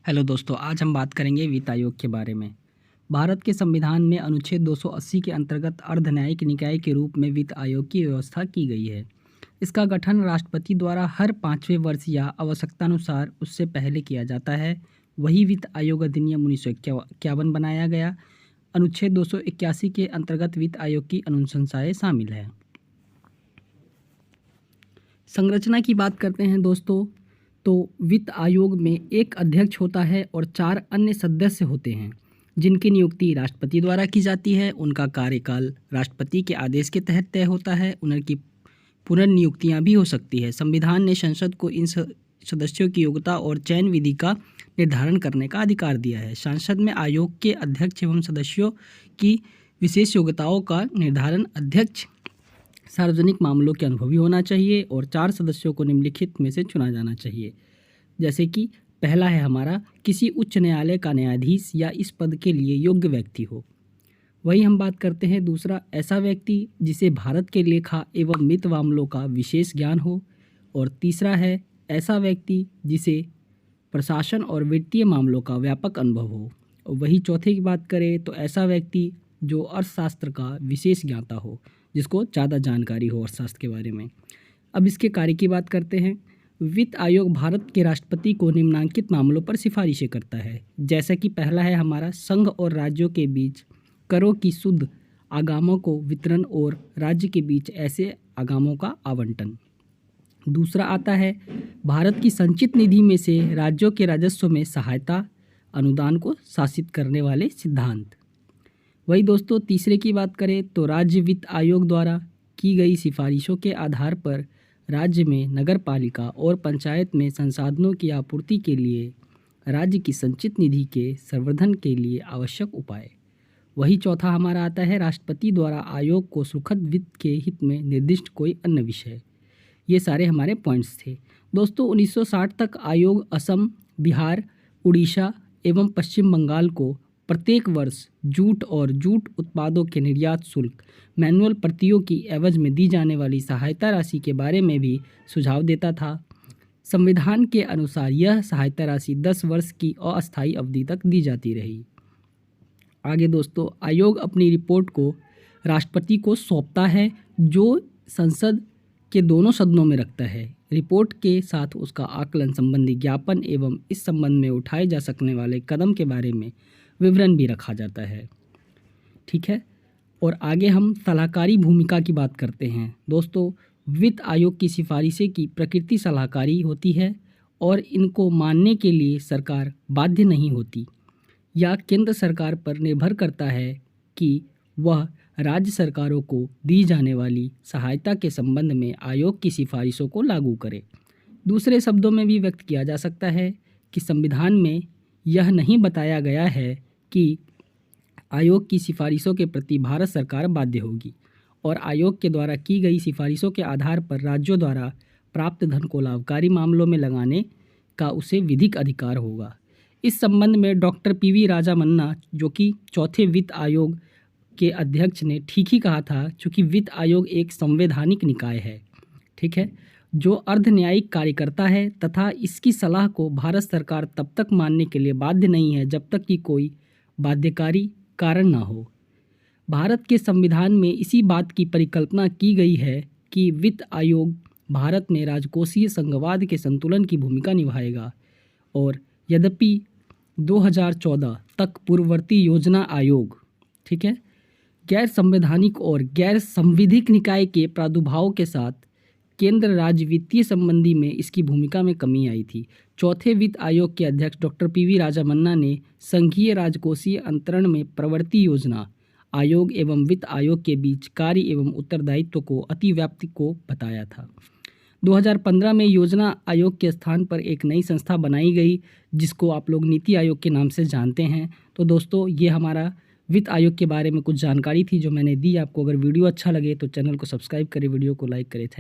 Hello दोस्तों, आज हम बात करेंगे वित्त आयोग के बारे में। भारत के संविधान में अनुच्छेद 280 के अंतर्गत अर्धन्यायिक निकाय के रूप में वित्त आयोग की व्यवस्था की गई है। इसका गठन राष्ट्रपति द्वारा हर 5वें वर्ष या आवश्यकतानुसार उससे पहले किया जाता है। वही वित्त आयोग अधिनियम 1951 बनाया गया। अनुच्छेद 281 के अंतर्गत वित्त आयोग की अनुशंसाएं शामिल है। संरचना की बात करते हैं दोस्तों, तो वित्त आयोग में एक अध्यक्ष होता है और 4 अन्य सदस्य होते हैं जिनकी नियुक्ति राष्ट्रपति द्वारा की जाती है। उनका कार्यकाल राष्ट्रपति के आदेश के तहत तय होता है। उनकी पुनर्नियुक्तियां भी हो सकती है। संविधान ने संसद को इन सदस्यों की योग्यता और चयन विधि का निर्धारण करने का अधिकार दिया है। संसद में आयोग के अध्यक्ष एवं सदस्यों की विशेष योग्यताओं का निर्धारण अध्यक्ष सार्वजनिक मामलों के अनुभवी होना चाहिए और 4 सदस्यों को निम्नलिखित में से चुना जाना चाहिए। जैसे कि पहला है हमारा, किसी उच्च न्यायालय का न्यायाधीश या इस पद के लिए योग्य व्यक्ति हो। वही हम बात करते हैं दूसरा, ऐसा व्यक्ति जिसे भारत के लेखा एवं वित्त मामलों का विशेष ज्ञान हो। और तीसरा है ऐसा व्यक्ति जिसे प्रशासन और वित्तीय मामलों का व्यापक अनुभव हो। और वही चौथे की बात करें तो ऐसा व्यक्ति जो अर्थशास्त्र का विशेष ज्ञाता हो, जिसको ज़्यादा जानकारी हो अर्थशास्त्र के बारे में। अब इसके कार्य की बात करते हैं। वित्त आयोग भारत के राष्ट्रपति को निम्नलिखित मामलों पर सिफारिशें करता है। जैसा कि पहला है हमारा, संघ और राज्यों के बीच करों की शुद्ध आगामों को वितरण और राज्य के बीच ऐसे आगामों का आवंटन। दूसरा आता है भारत की संचित निधि में से राज्यों के राजस्व में सहायता अनुदान को शासित करने वाले सिद्धांत। वही दोस्तों तीसरे की बात करें तो राज्य वित्त आयोग द्वारा की गई सिफारिशों के आधार पर राज्य में नगर पालिका और पंचायत में संसाधनों की आपूर्ति के लिए राज्य की संचित निधि के संवर्धन के लिए आवश्यक उपाय। वही चौथा हमारा आता है राष्ट्रपति द्वारा आयोग को सुखद वित्त के हित में निर्दिष्ट कोई अन्य विषय। ये सारे हमारे पॉइंट्स थे दोस्तों। 1960 तक आयोग असम, बिहार, उड़ीसा एवं पश्चिम बंगाल को प्रत्येक वर्ष जूट और जूट उत्पादों के निर्यात शुल्क, मैनुअल प्रतियों की एवज में दी जाने वाली सहायता राशि के बारे में भी सुझाव देता था। संविधान के अनुसार यह सहायता राशि 10 वर्ष की अस्थायी अवधि तक दी जाती रही। आगे दोस्तों, आयोग अपनी रिपोर्ट को राष्ट्रपति को सौंपता है, जो संसद के दोनों सदनों में रखता है। रिपोर्ट के साथ उसका आकलन संबंधी ज्ञापन एवं इस संबंध में उठाए जा सकने वाले कदम के बारे में विवरण भी रखा जाता है। ठीक है, और आगे हम सलाहकारी भूमिका की बात करते हैं दोस्तों। वित्त आयोग की सिफारिशें की प्रकृति सलाहकारी होती है और इनको मानने के लिए सरकार बाध्य नहीं होती या केंद्र सरकार पर निर्भर करता है कि वह राज्य सरकारों को दी जाने वाली सहायता के संबंध में आयोग की सिफारिशों को लागू करे। दूसरे शब्दों में भी व्यक्त किया जा सकता है कि संविधान में यह नहीं बताया गया है कि आयोग की सिफारिशों के प्रति भारत सरकार बाध्य होगी और आयोग के द्वारा की गई सिफारिशों के आधार पर राज्यों द्वारा प्राप्त धन को लाभकारी मामलों में लगाने का उसे विधिक अधिकार होगा। इस संबंध में डॉक्टर पीवी राजामन्ना, जो कि चौथे वित्त आयोग के अध्यक्ष, ने ठीक ही कहा था, चूँकि वित्त आयोग एक संवैधानिक निकाय है, ठीक है, जो अर्धन्यायिक कार्यकर्ता है तथा इसकी सलाह को भारत सरकार तब तक मानने के लिए बाध्य नहीं है जब तक कि कोई बाध्यकारी कारण न हो। भारत के संविधान में इसी बात की परिकल्पना की गई है कि वित्त आयोग भारत में राजकोषीय संघवाद के संतुलन की भूमिका निभाएगा। और यद्यपि 2014 तक पूर्ववर्ती योजना आयोग, ठीक है, गैर संवैधानिक और गैर संविधिक निकाय के प्रादुर्भाव के साथ केंद्र राज्य वित्तीय संबंधी में इसकी भूमिका में कमी आई थी। चौथे वित्त आयोग के अध्यक्ष डॉक्टर पीवी राजामन्ना ने संघीय राजकोषीय अंतरण में प्रवृत्ति योजना आयोग एवं वित्त आयोग के बीच कार्य एवं उत्तरदायित्व को अतिव्याप्ति को बताया था। 2015 में योजना आयोग के स्थान पर एक नई संस्था बनाई गई, जिसको आप लोग नीति आयोग के नाम से जानते हैं। तो दोस्तों, ये हमारा वित्त आयोग के बारे में कुछ जानकारी थी जो मैंने दी आपको। अगर वीडियो अच्छा लगे तो चैनल को सब्सक्राइब करें, वीडियो को लाइक करें। Thank you.